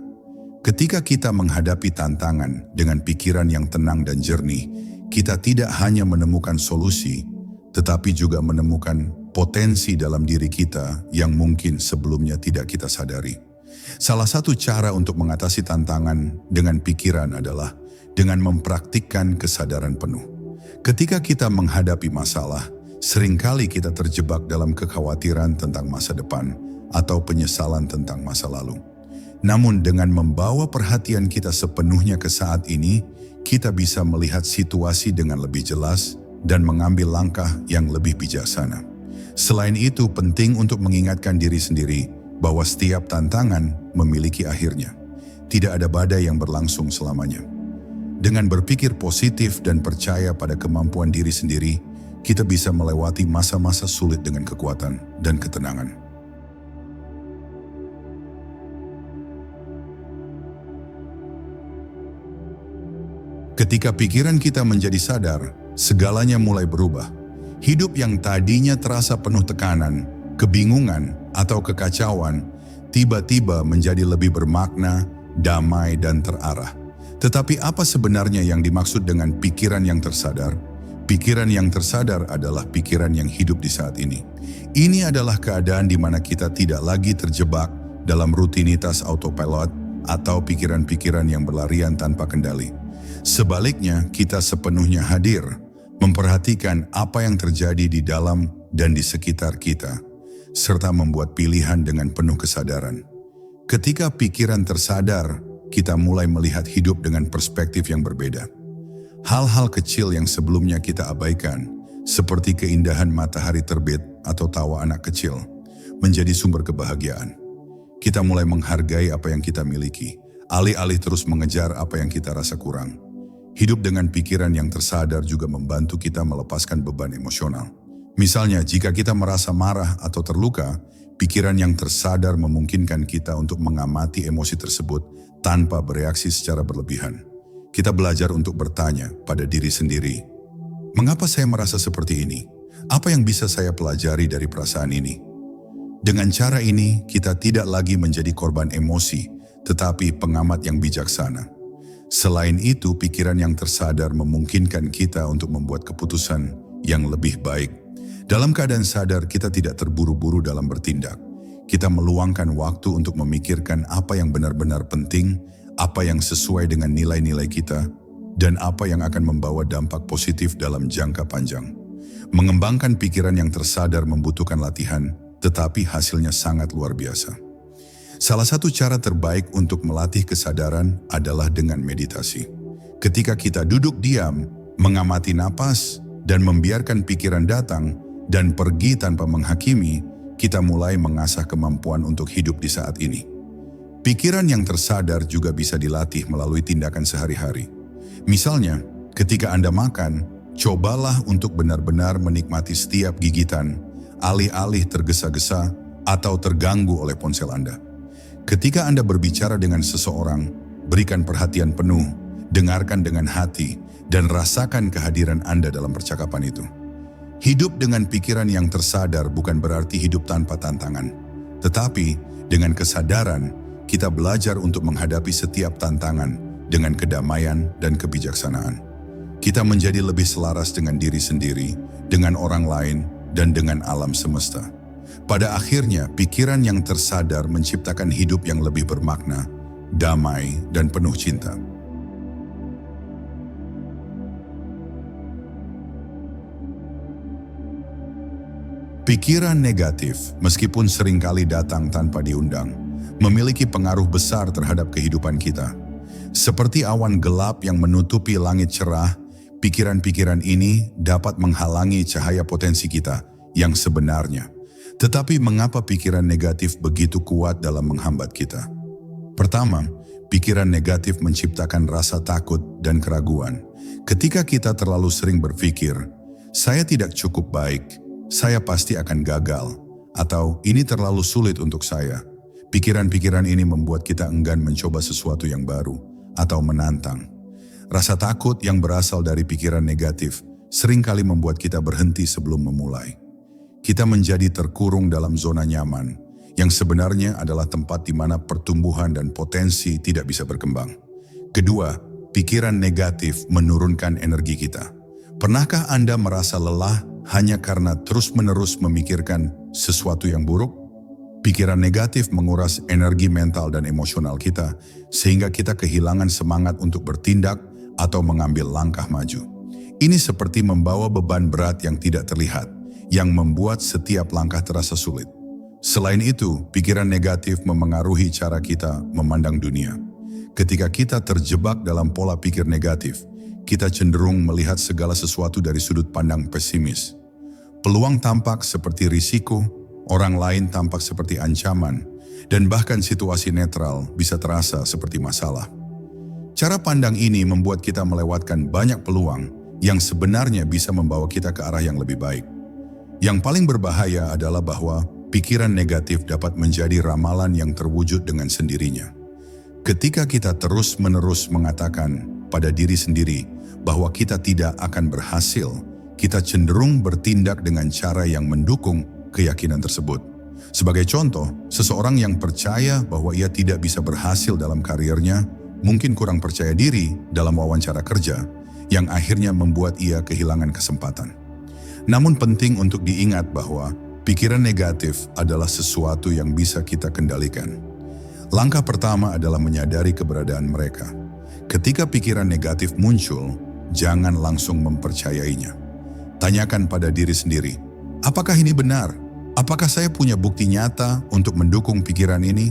Ketika kita menghadapi tantangan dengan pikiran yang tenang dan jernih, kita tidak hanya menemukan solusi, tetapi juga menemukan potensi dalam diri kita yang mungkin sebelumnya tidak kita sadari. Salah satu cara untuk mengatasi tantangan dengan pikiran adalah dengan mempraktikkan kesadaran penuh. Ketika kita menghadapi masalah, seringkali kita terjebak dalam kekhawatiran tentang masa depan atau penyesalan tentang masa lalu. Namun dengan membawa perhatian kita sepenuhnya ke saat ini, kita bisa melihat situasi dengan lebih jelas dan mengambil langkah yang lebih bijaksana. Selain itu, penting untuk mengingatkan diri sendiri bahwa setiap tantangan memiliki akhirnya. Tidak ada badai yang berlangsung selamanya. Dengan berpikir positif dan percaya pada kemampuan diri sendiri, kita bisa melewati masa-masa sulit dengan kekuatan dan ketenangan. Ketika pikiran kita menjadi sadar, segalanya mulai berubah. Hidup yang tadinya terasa penuh tekanan, kebingungan, atau kekacauan, tiba-tiba menjadi lebih bermakna, damai, dan terarah. Tetapi apa sebenarnya yang dimaksud dengan pikiran yang tersadar? Pikiran yang tersadar adalah pikiran yang hidup di saat ini. Ini adalah keadaan di mana kita tidak lagi terjebak dalam rutinitas autopilot atau pikiran-pikiran yang berlarian tanpa kendali. Sebaliknya, kita sepenuhnya hadir, memperhatikan apa yang terjadi di dalam dan di sekitar kita, serta membuat pilihan dengan penuh kesadaran. Ketika pikiran tersadar, kita mulai melihat hidup dengan perspektif yang berbeda. Hal-hal kecil yang sebelumnya kita abaikan, seperti keindahan matahari terbit atau tawa anak kecil, menjadi sumber kebahagiaan. Kita mulai menghargai apa yang kita miliki, alih-alih terus mengejar apa yang kita rasa kurang. Hidup dengan pikiran yang tersadar juga membantu kita melepaskan beban emosional. Misalnya, jika kita merasa marah atau terluka, pikiran yang tersadar memungkinkan kita untuk mengamati emosi tersebut tanpa bereaksi secara berlebihan. kita belajar untuk bertanya pada diri sendiri, mengapa saya merasa seperti ini? Apa yang bisa saya pelajari dari perasaan ini? Dengan cara ini, kita tidak lagi menjadi korban emosi, tetapi pengamat yang bijaksana. Selain itu, pikiran yang tersadar memungkinkan kita untuk membuat keputusan yang lebih baik. Dalam keadaan sadar, kita tidak terburu-buru dalam bertindak. Kita meluangkan waktu untuk memikirkan apa yang benar-benar penting, apa yang sesuai dengan nilai-nilai kita, dan apa yang akan membawa dampak positif dalam jangka panjang. Mengembangkan pikiran yang tersadar membutuhkan latihan, tetapi hasilnya sangat luar biasa. Salah satu cara terbaik untuk melatih kesadaran adalah dengan meditasi. Ketika kita duduk diam, mengamati napas, dan membiarkan pikiran datang dan pergi tanpa menghakimi, kita mulai mengasah kemampuan untuk hidup di saat ini. Pikiran yang tersadar juga bisa dilatih melalui tindakan sehari-hari. Misalnya, ketika Anda makan, cobalah untuk benar-benar menikmati setiap gigitan, alih-alih tergesa-gesa atau terganggu oleh ponsel Anda. Ketika Anda berbicara dengan seseorang, berikan perhatian penuh, dengarkan dengan hati, dan rasakan kehadiran Anda dalam percakapan itu. Hidup dengan pikiran yang tersadar bukan berarti hidup tanpa tantangan, tetapi dengan kesadaran, kita belajar untuk menghadapi setiap tantangan dengan kedamaian dan kebijaksanaan. Kita menjadi lebih selaras dengan diri sendiri, dengan orang lain, dan dengan alam semesta. Pada akhirnya, pikiran yang tersadar menciptakan hidup yang lebih bermakna, damai, dan penuh cinta. Pikiran negatif, meskipun seringkali datang tanpa diundang, memiliki pengaruh besar terhadap kehidupan kita. Seperti awan gelap yang menutupi langit cerah, pikiran-pikiran ini dapat menghalangi cahaya potensi kita yang sebenarnya. Tetapi mengapa pikiran negatif begitu kuat dalam menghambat kita? Pertama, pikiran negatif menciptakan rasa takut dan keraguan. Ketika kita terlalu sering berpikir, saya tidak cukup baik, saya pasti akan gagal, atau ini terlalu sulit untuk saya. Pikiran-pikiran ini membuat kita enggan mencoba sesuatu yang baru atau menantang. Rasa takut yang berasal dari pikiran negatif seringkali membuat kita berhenti sebelum memulai. Kita menjadi terkurung dalam zona nyaman, yang sebenarnya adalah tempat di mana pertumbuhan dan potensi tidak bisa berkembang. Kedua, pikiran negatif menurunkan energi kita. Pernahkah Anda merasa lelah hanya karena terus-menerus memikirkan sesuatu yang buruk? Pikiran negatif menguras energi mental dan emosional kita, sehingga kita kehilangan semangat untuk bertindak atau mengambil langkah maju. Ini seperti membawa beban berat yang tidak terlihat, yang membuat setiap langkah terasa sulit. Selain itu, pikiran negatif memengaruhi cara kita memandang dunia. Ketika kita terjebak dalam pola pikir negatif, kita cenderung melihat segala sesuatu dari sudut pandang pesimis. Peluang tampak seperti risiko, orang lain tampak seperti ancaman, dan bahkan situasi netral bisa terasa seperti masalah. Cara pandang ini membuat kita melewatkan banyak peluang yang sebenarnya bisa membawa kita ke arah yang lebih baik. Yang paling berbahaya adalah bahwa pikiran negatif dapat menjadi ramalan yang terwujud dengan sendirinya. Ketika kita terus-menerus mengatakan pada diri sendiri bahwa kita tidak akan berhasil, kita cenderung bertindak dengan cara yang mendukung keyakinan tersebut. Sebagai contoh, seseorang yang percaya bahwa ia tidak bisa berhasil dalam karirnya, mungkin kurang percaya diri dalam wawancara kerja, yang akhirnya membuat ia kehilangan kesempatan. Namun penting untuk diingat bahwa pikiran negatif adalah sesuatu yang bisa kita kendalikan. Langkah pertama adalah menyadari keberadaan mereka. Ketika pikiran negatif muncul, jangan langsung mempercayainya. Tanyakan pada diri sendiri, apakah ini benar? Apakah saya punya bukti nyata untuk mendukung pikiran ini?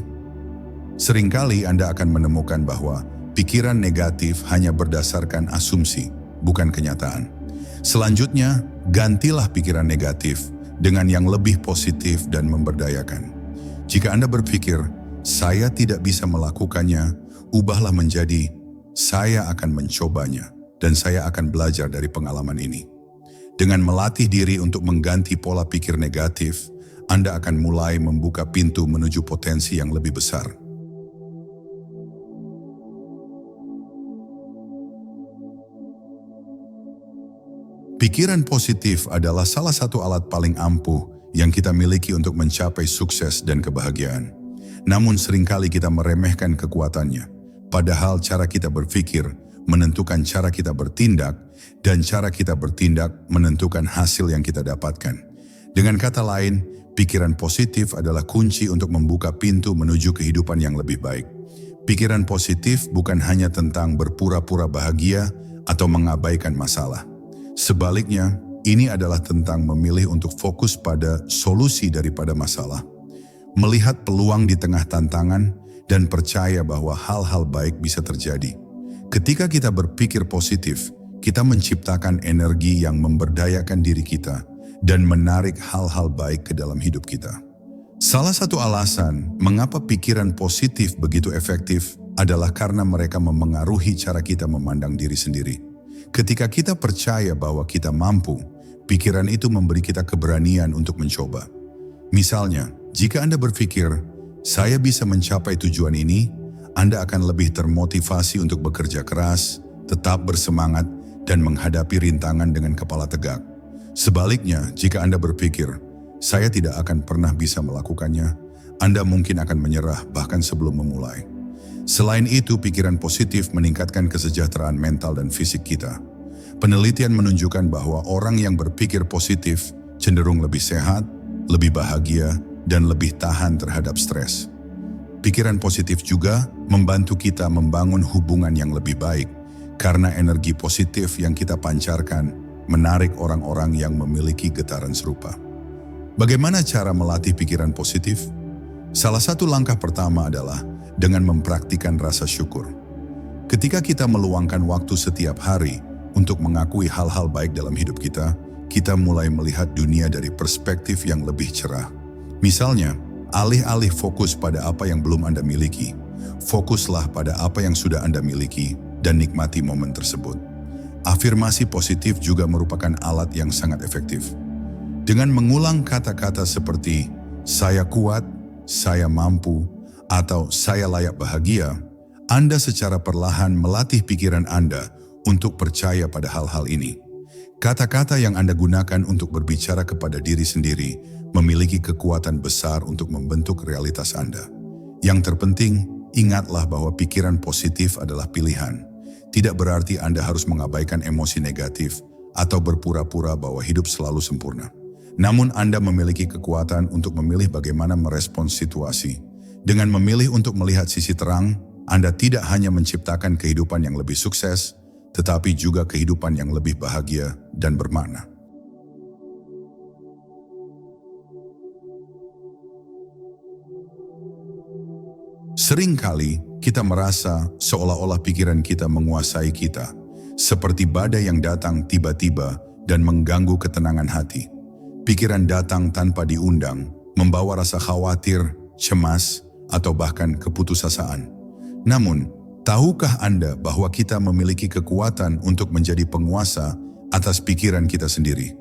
Seringkali Anda akan menemukan bahwa pikiran negatif hanya berdasarkan asumsi, bukan kenyataan. Selanjutnya, gantilah pikiran negatif dengan yang lebih positif dan memberdayakan. Jika Anda berpikir, saya tidak bisa melakukannya, ubahlah menjadi, saya akan mencobanya dan saya akan belajar dari pengalaman ini. Dengan melatih diri untuk mengganti pola pikir negatif, Anda akan mulai membuka pintu menuju potensi yang lebih besar. Pikiran positif adalah salah satu alat paling ampuh yang kita miliki untuk mencapai sukses dan kebahagiaan. Namun seringkali kita meremehkan kekuatannya, padahal cara kita berpikir menentukan cara kita bertindak, dan cara kita bertindak menentukan hasil yang kita dapatkan. Dengan kata lain, pikiran positif adalah kunci untuk membuka pintu menuju kehidupan yang lebih baik. Pikiran positif bukan hanya tentang berpura-pura bahagia atau mengabaikan masalah. Sebaliknya, ini adalah tentang memilih untuk fokus pada solusi daripada masalah. Melihat peluang di tengah tantangan dan percaya bahwa hal-hal baik bisa terjadi. Ketika kita berpikir positif, kita menciptakan energi yang memberdayakan diri kita dan menarik hal-hal baik ke dalam hidup kita. Salah satu alasan mengapa pikiran positif begitu efektif adalah karena mereka memengaruhi cara kita memandang diri sendiri. Ketika kita percaya bahwa kita mampu, pikiran itu memberi kita keberanian untuk mencoba. Misalnya, jika Anda berpikir, saya bisa mencapai tujuan ini, Anda akan lebih termotivasi untuk bekerja keras, tetap bersemangat, dan menghadapi rintangan dengan kepala tegak. Sebaliknya, jika Anda berpikir, saya tidak akan pernah bisa melakukannya, Anda mungkin akan menyerah bahkan sebelum memulai. Selain itu, pikiran positif meningkatkan kesejahteraan mental dan fisik kita. Penelitian menunjukkan bahwa orang yang berpikir positif cenderung lebih sehat, lebih bahagia, dan lebih tahan terhadap stres. Pikiran positif juga membantu kita membangun hubungan yang lebih baik, karena energi positif yang kita pancarkan menarik orang-orang yang memiliki getaran serupa. Bagaimana cara melatih pikiran positif? Salah satu langkah pertama adalah dengan mempraktikkan rasa syukur. Ketika kita meluangkan waktu setiap hari untuk mengakui hal-hal baik dalam hidup kita, kita mulai melihat dunia dari perspektif yang lebih cerah. Misalnya, alih-alih fokus pada apa yang belum Anda miliki, fokuslah pada apa yang sudah Anda miliki dan nikmati momen tersebut. Afirmasi positif juga merupakan alat yang sangat efektif. Dengan mengulang kata-kata seperti, saya kuat, saya mampu, atau saya layak bahagia, Anda secara perlahan melatih pikiran Anda untuk percaya pada hal-hal ini. Kata-kata yang Anda gunakan untuk berbicara kepada diri sendiri memiliki kekuatan besar untuk membentuk realitas Anda. Yang terpenting, ingatlah bahwa pikiran positif adalah pilihan. Tidak berarti Anda harus mengabaikan emosi negatif atau berpura-pura bahwa hidup selalu sempurna. Namun Anda memiliki kekuatan untuk memilih bagaimana merespons situasi. Dengan memilih untuk melihat sisi terang, Anda tidak hanya menciptakan kehidupan yang lebih sukses, tetapi juga kehidupan yang lebih bahagia dan bermakna. Seringkali kita merasa seolah-olah pikiran kita menguasai kita, seperti badai yang datang tiba-tiba dan mengganggu ketenangan hati. Pikiran datang tanpa diundang, membawa rasa khawatir, cemas, atau bahkan keputusasaan. Namun, tahukah Anda bahwa kita memiliki kekuatan untuk menjadi penguasa atas pikiran kita sendiri?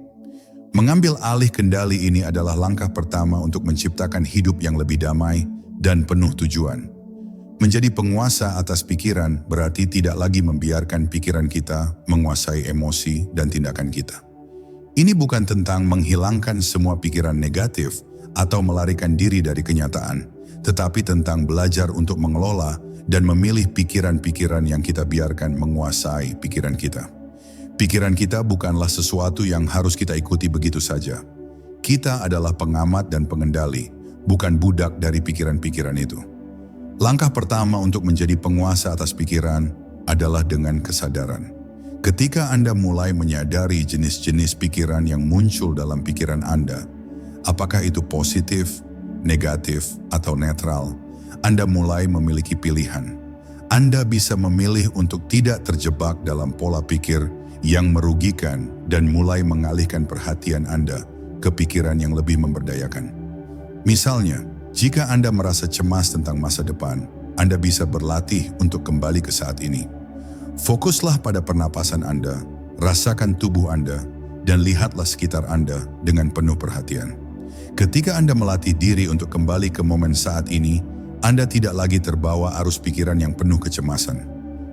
Mengambil alih kendali ini adalah langkah pertama untuk menciptakan hidup yang lebih damai dan penuh tujuan. Menjadi penguasa atas pikiran berarti tidak lagi membiarkan pikiran kita menguasai emosi dan tindakan kita. Ini bukan tentang menghilangkan semua pikiran negatif atau melarikan diri dari kenyataan, tetapi tentang belajar untuk mengelola dan memilih pikiran-pikiran yang kita biarkan menguasai pikiran kita. Pikiran kita bukanlah sesuatu yang harus kita ikuti begitu saja. Kita adalah pengamat dan pengendali, bukan budak dari pikiran-pikiran itu. Langkah pertama untuk menjadi penguasa atas pikiran adalah dengan kesadaran. Ketika Anda mulai menyadari jenis-jenis pikiran yang muncul dalam pikiran Anda, apakah itu positif, negatif, atau netral, Anda mulai memiliki pilihan. Anda bisa memilih untuk tidak terjebak dalam pola pikir yang merugikan dan mulai mengalihkan perhatian Anda ke pikiran yang lebih memberdayakan. Misalnya, jika Anda merasa cemas tentang masa depan, Anda bisa berlatih untuk kembali ke saat ini. Fokuslah pada pernapasan Anda, rasakan tubuh Anda, dan lihatlah sekitar Anda dengan penuh perhatian. Ketika Anda melatih diri untuk kembali ke momen saat ini, Anda tidak lagi terbawa arus pikiran yang penuh kecemasan.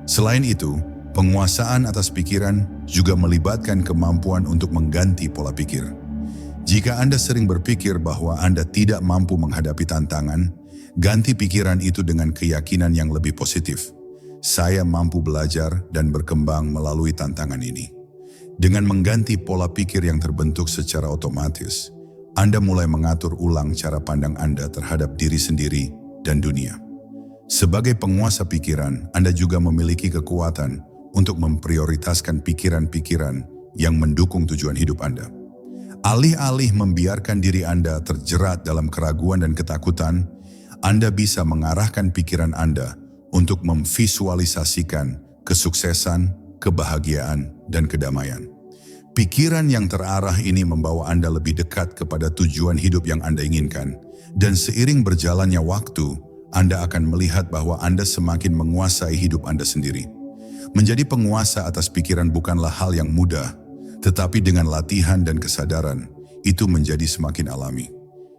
Selain itu, Penguasaan atas pikiran juga melibatkan kemampuan untuk mengganti pola pikir. Jika Anda sering berpikir bahwa Anda tidak mampu menghadapi tantangan, ganti pikiran itu dengan keyakinan yang lebih positif. Saya mampu belajar dan berkembang melalui tantangan ini. Dengan mengganti pola pikir yang terbentuk secara otomatis, Anda mulai mengatur ulang cara pandang Anda terhadap diri sendiri dan dunia. Sebagai penguasa pikiran, Anda juga memiliki kekuatan untuk memprioritaskan pikiran-pikiran yang mendukung tujuan hidup Anda. Alih-alih membiarkan diri Anda terjerat dalam keraguan dan ketakutan, Anda bisa mengarahkan pikiran Anda untuk memvisualisasikan kesuksesan, kebahagiaan, dan kedamaian. Pikiran yang terarah ini membawa Anda lebih dekat kepada tujuan hidup yang Anda inginkan, dan seiring berjalannya waktu, Anda akan melihat bahwa Anda semakin menguasai hidup Anda sendiri. Menjadi penguasa atas pikiran bukanlah hal yang mudah, tetapi dengan latihan dan kesadaran, itu menjadi semakin alami.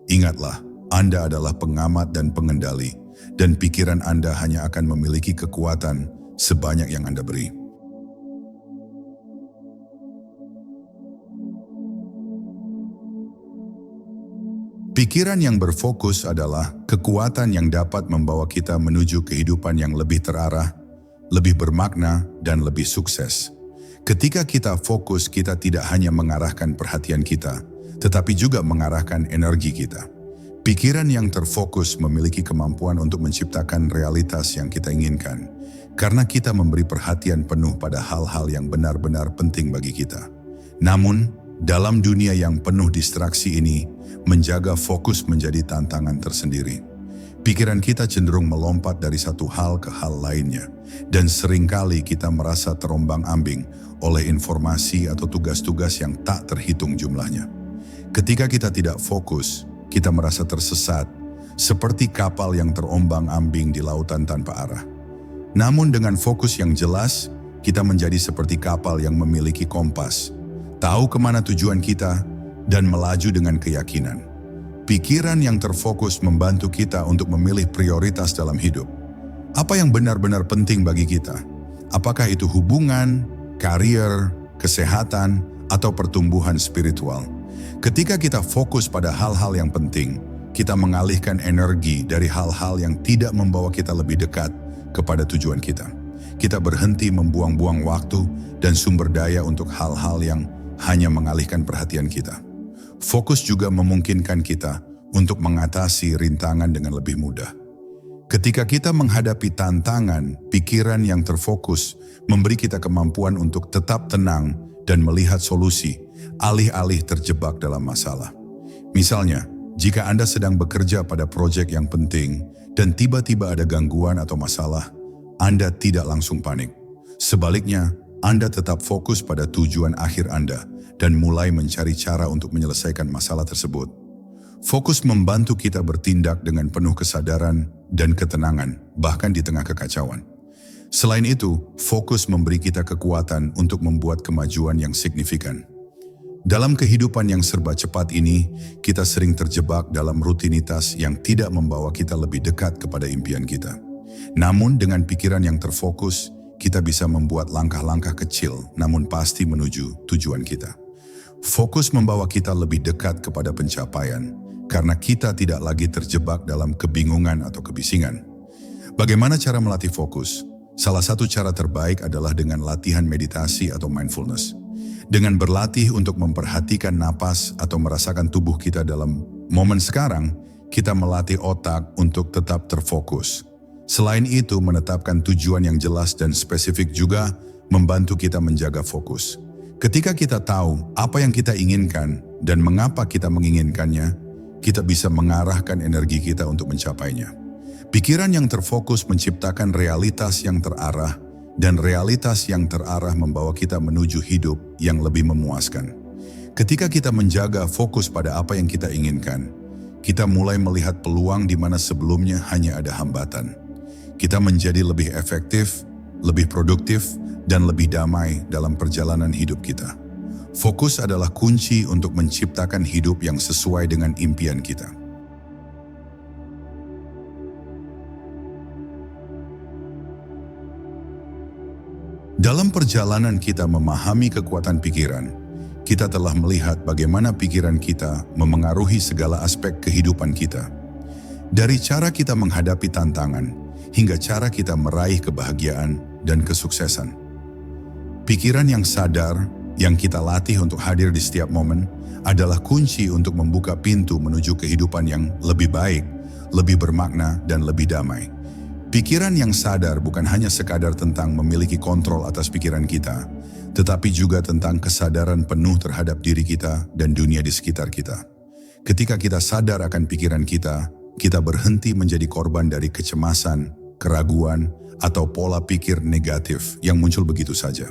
Ingatlah, Anda adalah pengamat dan pengendali, dan pikiran Anda hanya akan memiliki kekuatan sebanyak yang Anda beri. Pikiran yang berfokus adalah kekuatan yang dapat membawa kita menuju kehidupan yang lebih terarah, lebih bermakna, dan lebih sukses. Ketika kita fokus, kita tidak hanya mengarahkan perhatian kita, tetapi juga mengarahkan energi kita. Pikiran yang terfokus memiliki kemampuan untuk menciptakan realitas yang kita inginkan, karena kita memberi perhatian penuh pada hal-hal yang benar-benar penting bagi kita. Namun, dalam dunia yang penuh distraksi ini, menjaga fokus menjadi tantangan tersendiri. Pikiran kita cenderung melompat dari satu hal ke hal lainnya, dan seringkali kita merasa terombang-ambing oleh informasi atau tugas-tugas yang tak terhitung jumlahnya. Ketika kita tidak fokus, kita merasa tersesat, seperti kapal yang terombang-ambing di lautan tanpa arah. Namun dengan fokus yang jelas, kita menjadi seperti kapal yang memiliki kompas, tahu kemana tujuan kita, dan melaju dengan keyakinan. Pikiran yang terfokus membantu kita untuk memilih prioritas dalam hidup. Apa yang benar-benar penting bagi kita? Apakah itu hubungan, karier, kesehatan, atau pertumbuhan spiritual? Ketika kita fokus pada hal-hal yang penting, kita mengalihkan energi dari hal-hal yang tidak membawa kita lebih dekat kepada tujuan kita. Kita berhenti membuang-buang waktu dan sumber daya untuk hal-hal yang hanya mengalihkan perhatian kita. Fokus juga memungkinkan kita untuk mengatasi rintangan dengan lebih mudah. Ketika kita menghadapi tantangan, pikiran yang terfokus memberi kita kemampuan untuk tetap tenang dan melihat solusi, alih-alih terjebak dalam masalah. Misalnya, jika Anda sedang bekerja pada proyek yang penting dan tiba-tiba ada gangguan atau masalah, Anda tidak langsung panik. Sebaliknya, Anda tetap fokus pada tujuan akhir Anda dan mulai mencari cara untuk menyelesaikan masalah tersebut. Fokus membantu kita bertindak dengan penuh kesadaran dan ketenangan, bahkan di tengah kekacauan. Selain itu, fokus memberi kita kekuatan untuk membuat kemajuan yang signifikan. Dalam kehidupan yang serba cepat ini, kita sering terjebak dalam rutinitas yang tidak membawa kita lebih dekat kepada impian kita. Namun dengan pikiran yang terfokus, kita bisa membuat langkah-langkah kecil namun pasti menuju tujuan kita. Fokus membawa kita lebih dekat kepada pencapaian, karena kita tidak lagi terjebak dalam kebingungan atau kebisingan. Bagaimana cara melatih fokus? Salah satu cara terbaik adalah dengan latihan meditasi atau mindfulness. Dengan berlatih untuk memperhatikan napas atau merasakan tubuh kita dalam momen sekarang, kita melatih otak untuk tetap terfokus. Selain itu, menetapkan tujuan yang jelas dan spesifik juga membantu kita menjaga fokus. Ketika kita tahu apa yang kita inginkan dan mengapa kita menginginkannya, kita bisa mengarahkan energi kita untuk mencapainya. Pikiran yang terfokus menciptakan realitas yang terarah, dan realitas yang terarah membawa kita menuju hidup yang lebih memuaskan. Ketika kita menjaga fokus pada apa yang kita inginkan, kita mulai melihat peluang di mana sebelumnya hanya ada hambatan. Kita menjadi lebih efektif, lebih produktif, dan lebih damai dalam perjalanan hidup kita. Fokus adalah kunci untuk menciptakan hidup yang sesuai dengan impian kita. Dalam perjalanan kita memahami kekuatan pikiran, kita telah melihat bagaimana pikiran kita memengaruhi segala aspek kehidupan kita. Dari cara kita menghadapi tantangan, hingga cara kita meraih kebahagiaan dan kesuksesan. Pikiran yang sadar, yang kita latih untuk hadir di setiap momen, adalah kunci untuk membuka pintu menuju kehidupan yang lebih baik, lebih bermakna, dan lebih damai. Pikiran yang sadar bukan hanya sekadar tentang memiliki kontrol atas pikiran kita, tetapi juga tentang kesadaran penuh terhadap diri kita dan dunia di sekitar kita. Ketika kita sadar akan pikiran kita berhenti menjadi korban dari kecemasan, keraguan, atau pola pikir negatif yang muncul begitu saja.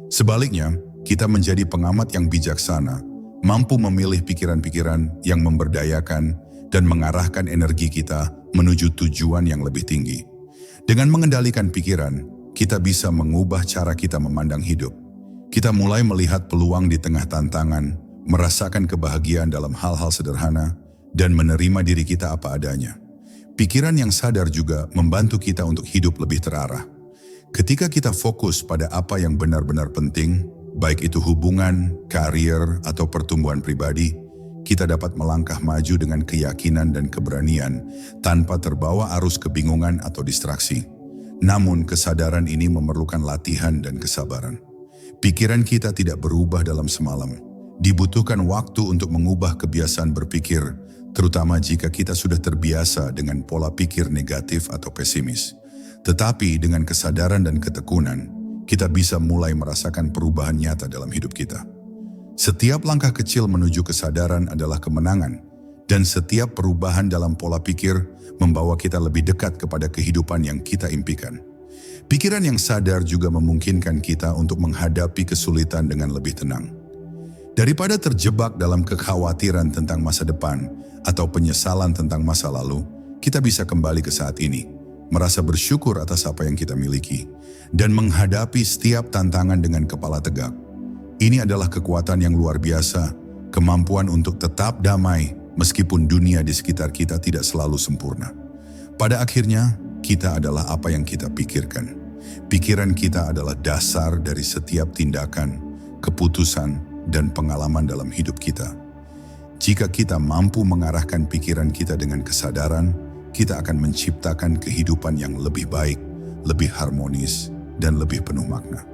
Sebaliknya, kita menjadi pengamat yang bijaksana, mampu memilih pikiran-pikiran yang memberdayakan dan mengarahkan energi kita menuju tujuan yang lebih tinggi. Dengan mengendalikan pikiran, kita bisa mengubah cara kita memandang hidup. Kita mulai melihat peluang di tengah tantangan, merasakan kebahagiaan dalam hal-hal sederhana, dan menerima diri kita apa adanya. Pikiran yang sadar juga membantu kita untuk hidup lebih terarah. Ketika kita fokus pada apa yang benar-benar penting, baik itu hubungan, karier, atau pertumbuhan pribadi, kita dapat melangkah maju dengan keyakinan dan keberanian tanpa terbawa arus kebingungan atau distraksi. Namun kesadaran ini memerlukan latihan dan kesabaran. Pikiran kita tidak berubah dalam semalam. Dibutuhkan waktu untuk mengubah kebiasaan berpikir, terutama jika kita sudah terbiasa dengan pola pikir negatif atau pesimis. Tetapi dengan kesadaran dan ketekunan, kita bisa mulai merasakan perubahan nyata dalam hidup kita. Setiap langkah kecil menuju kesadaran adalah kemenangan, dan setiap perubahan dalam pola pikir membawa kita lebih dekat kepada kehidupan yang kita impikan. Pikiran yang sadar juga memungkinkan kita untuk menghadapi kesulitan dengan lebih tenang. Daripada terjebak dalam kekhawatiran tentang masa depan atau penyesalan tentang masa lalu, kita bisa kembali ke saat ini, merasa bersyukur atas apa yang kita miliki, dan menghadapi setiap tantangan dengan kepala tegak. Ini adalah kekuatan yang luar biasa, kemampuan untuk tetap damai meskipun dunia di sekitar kita tidak selalu sempurna. Pada akhirnya, kita adalah apa yang kita pikirkan. Pikiran kita adalah dasar dari setiap tindakan, keputusan, dan pengalaman dalam hidup kita. Jika kita mampu mengarahkan pikiran kita dengan kesadaran, kita akan menciptakan kehidupan yang lebih baik, lebih harmonis, dan lebih penuh makna.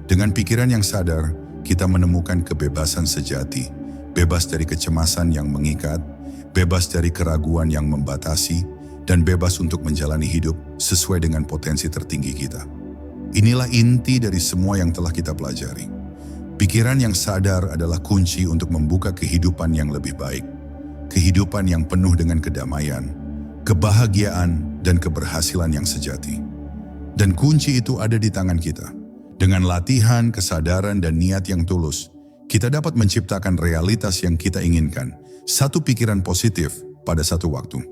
Dengan pikiran yang sadar, kita menemukan kebebasan sejati, bebas dari kecemasan yang mengikat, bebas dari keraguan yang membatasi, dan bebas untuk menjalani hidup sesuai dengan potensi tertinggi kita. Inilah inti dari semua yang telah kita pelajari. Pikiran yang sadar adalah kunci untuk membuka kehidupan yang lebih baik, kehidupan yang penuh dengan kedamaian, kebahagiaan, dan keberhasilan yang sejati. Dan kunci itu ada di tangan kita. Dengan latihan, kesadaran, dan niat yang tulus, kita dapat menciptakan realitas yang kita inginkan, satu pikiran positif pada satu waktu.